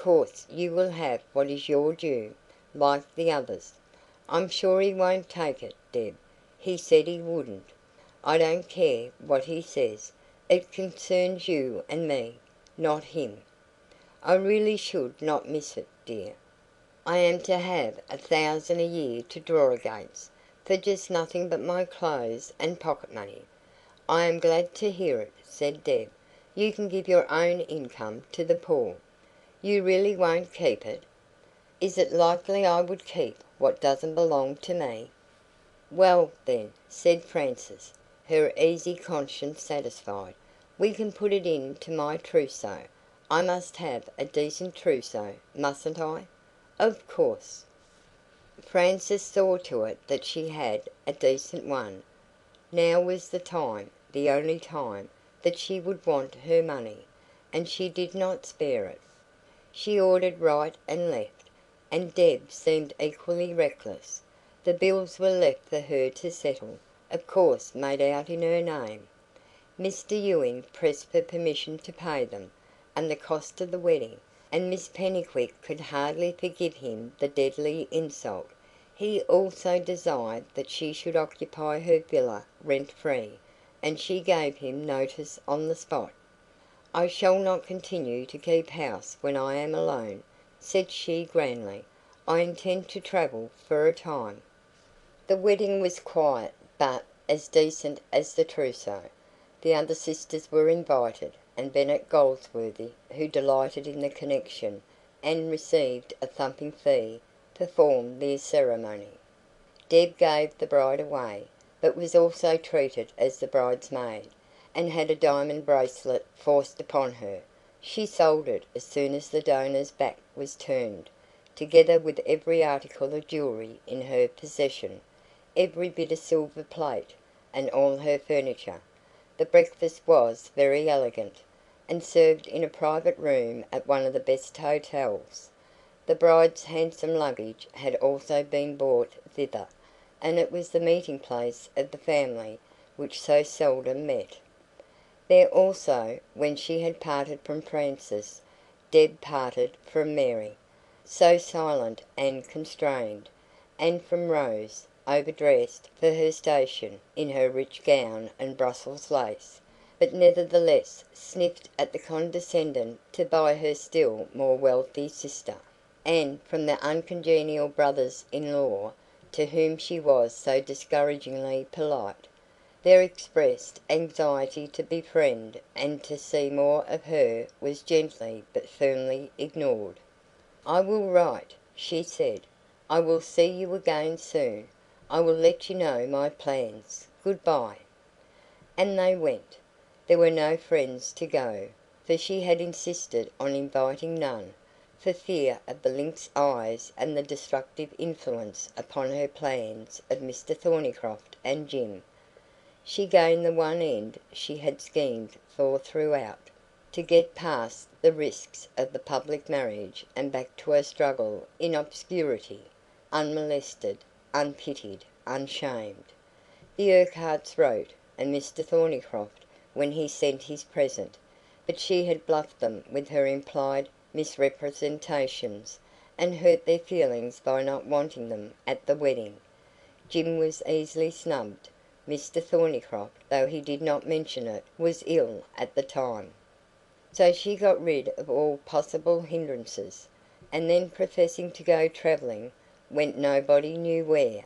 course you will have what is your due, like the others. I'm sure he won't take it, Deb. He said he wouldn't. I don't care what he says. It concerns you and me, not him. I really should not miss it, dear. I am to have 1,000 a year to draw against, for just nothing but my clothes and pocket money. I am glad to hear it, said Deb. You can give your own income to the poor. You really won't keep it? Is it likely I would keep what doesn't belong to me? Well, then, said Frances, her easy conscience satisfied, we can put it into my trousseau. I must have a decent trousseau, mustn't I? Of course. Frances saw to it that she had a decent one. Now was the time, the only time, that she would want her money, and she did not spare it. She ordered right and left, and Deb seemed equally reckless. The bills were left for her to settle, of course made out in her name. Mr Ewing pressed for permission to pay them, and the cost of the wedding, and Miss Pennycuick could hardly forgive him the deadly insult. He also desired that she should occupy her villa rent-free, and she gave him notice on the spot. "I shall not continue to keep house when I am alone," said she grandly. "I intend to travel for a time." The wedding was quiet, but as decent as the trousseau. The other sisters were invited, and Bennet Goldsworthy, who delighted in the connection, and received a thumping fee, performed the ceremony. Deb gave the bride away, but was also treated as the bridesmaid, and had a diamond bracelet forced upon her. She sold it as soon as the donor's back was turned, together with every article of jewellery in her possession, every bit of silver plate, and all her furniture. The breakfast was very elegant, and served in a private room at one of the best hotels. The bride's handsome luggage had also been brought thither, and it was the meeting place of the family, which so seldom met. There also, when she had parted from Frances, Deb parted from Mary, so silent and constrained, and from Rose, overdressed for her station in her rich gown and Brussels lace, but nevertheless sniffed at the condescending to buy her still more wealthy sister, and from the uncongenial brothers-in-law, to whom she was so discouragingly polite. Their expressed anxiety to befriend and to see more of her was gently but firmly ignored. "I will write," she said. "I will see you again soon. I will let you know my plans. Good bye." And they went. There were no friends to go, for she had insisted on inviting none, for fear of the lynx eyes and the destructive influence upon her plans of Mr Thornycroft and Jim. She gained the one end she had schemed for throughout, to get past the risks of the public marriage and back to a struggle in obscurity, unmolested, unpitied, unshamed. The Urquharts wrote, and Mr Thornycroft, when he sent his present, but she had bluffed them with her implied misrepresentations, and hurt their feelings by not wanting them at the wedding. Jim was easily snubbed. Mr Thornycroft, though he did not mention it, was ill at the time. So she got rid of all possible hindrances, and then, professing to go travelling, went nobody knew where,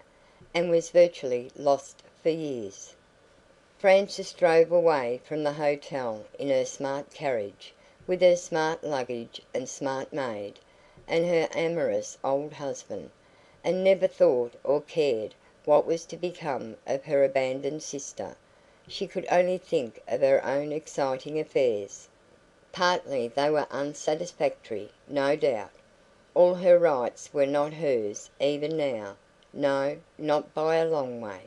and was virtually lost for years. Frances drove away from the hotel in her smart carriage, with her smart luggage and smart maid, and her amorous old husband, and never thought or cared what was to become of her abandoned sister. She could only think of her own exciting affairs. Partly they were unsatisfactory, no doubt. All her rights were not hers even now, no, not by a long way.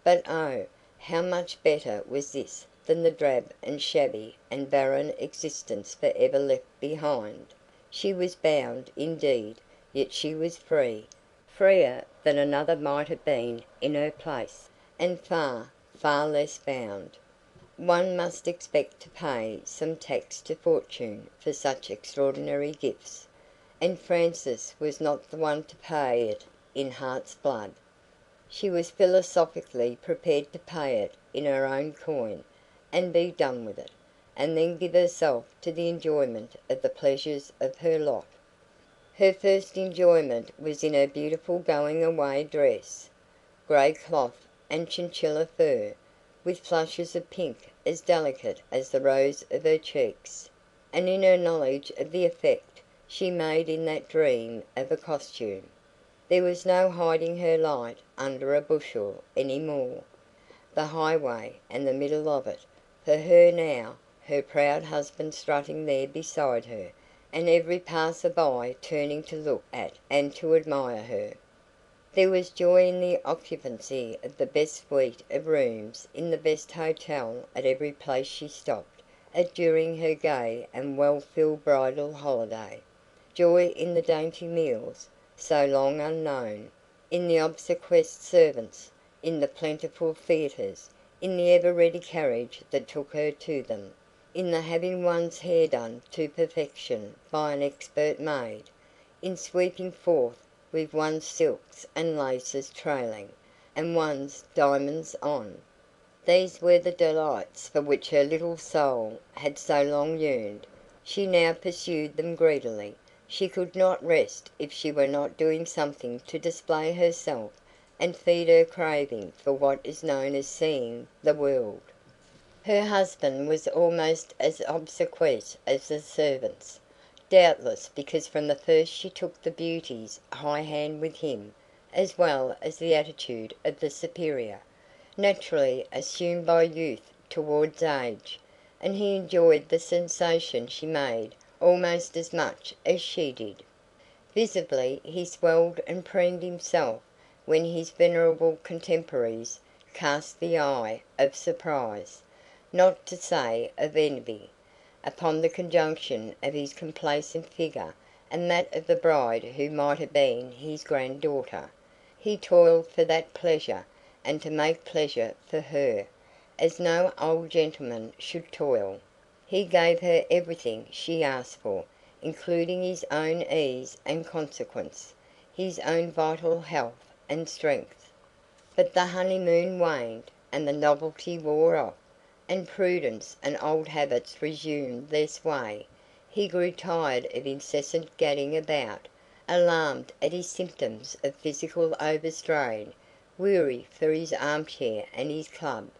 But oh, how much better was this than the drab and shabby and barren existence for ever left behind. She was bound, indeed, yet she was free, freer than another might have been in her place, and far, far less bound. One must expect to pay some tax to fortune for such extraordinary gifts. and Frances was not the one to pay it in heart's blood. She was philosophically prepared to pay it in her own coin, and be done with it, and then give herself to the enjoyment of the pleasures of her lot. Her first enjoyment was in her beautiful going away dress, grey cloth and chinchilla fur, with flushes of pink as delicate as the rose of her cheeks, and in her knowledge of the effect she made in that dream of a costume. There was no hiding her light under a bushel any more. The highway, and the middle of it, for her now, her proud husband strutting there beside her, and every passer-by turning to look at and to admire her. There was joy in the occupancy of the best suite of rooms in the best hotel at every place she stopped at during her gay and well-filled bridal holiday; joy in the dainty meals, so long unknown, in the obsequious servants, in the plentiful theatres, in the ever-ready carriage that took her to them, in the having one's hair done to perfection by an expert maid, in sweeping forth with one's silks and laces trailing, and one's diamonds on. These were the delights for which her little soul had so long yearned. She now pursued them greedily. She could not rest if she were not doing something to display herself and feed her craving for what is known as seeing the world. Her husband was almost as obsequious as the servants, doubtless because from the first she took the beauty's high hand with him, as well as the attitude of the superior, naturally assumed by youth towards age, and he enjoyed the sensation she made almost as much as she did. Visibly he swelled and preened himself when his venerable contemporaries cast the eye of surprise, not to say of envy, upon the conjunction of his complacent figure and that of the bride who might have been his granddaughter. He toiled for that pleasure, and to make pleasure for her, as no old gentleman should toil. He gave her everything she asked for, including his own ease and consequence, his own vital health and strength. But the honeymoon waned, and the novelty wore off, and prudence and old habits resumed their sway. He grew tired of incessant gadding about, alarmed at his symptoms of physical overstrain, weary for his armchair and his club,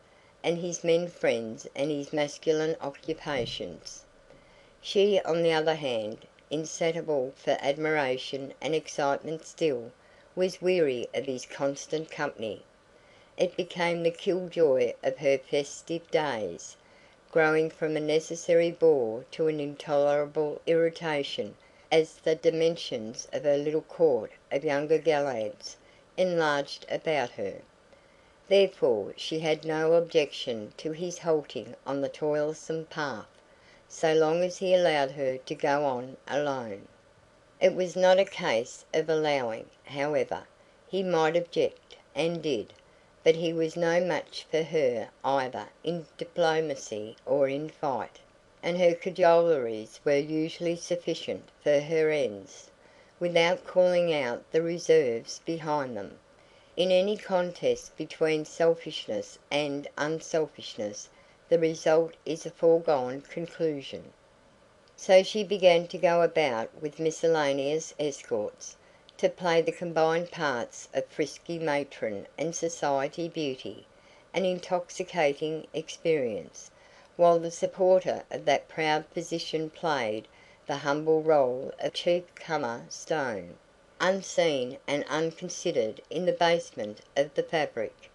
and his men friends and his masculine occupations. She, on the other hand, insatiable for admiration and excitement still, was weary of his constant company. It became the kill-joy of her festive days, growing from a necessary bore to an intolerable irritation as the dimensions of her little court of younger gallants enlarged about her. Therefore she had no objection to his halting on the toilsome path, so long as he allowed her to go on alone. It was not a case of allowing, however. He might object, and did, but he was no match for her either in diplomacy or in fight, and her cajoleries were usually sufficient for her ends, without calling out the reserves behind them. In any contest between selfishness and unselfishness, the result is a foregone conclusion. So she began to go about with miscellaneous escorts, to play the combined parts of frisky matron and society beauty, an intoxicating experience, while the supporter of that proud position played the humble role of chief comer stone, unseen and unconsidered in the basement of the fabric.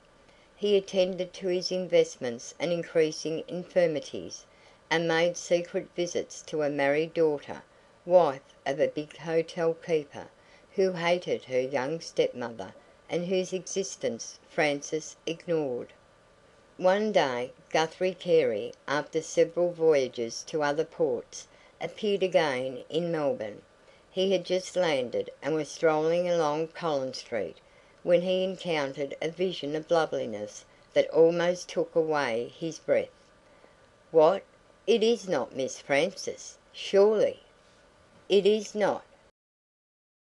He attended to his investments and increasing infirmities, and made secret visits to a married daughter, wife of a big hotel keeper, who hated her young stepmother, and whose existence Frances ignored. One day Guthrie Carey, after several voyages to other ports, appeared again in Melbourne. He had just landed, and was strolling along Collins Street, when he encountered a vision of loveliness that almost took away his breath. "What? It is not Miss Frances, surely?" "It is not.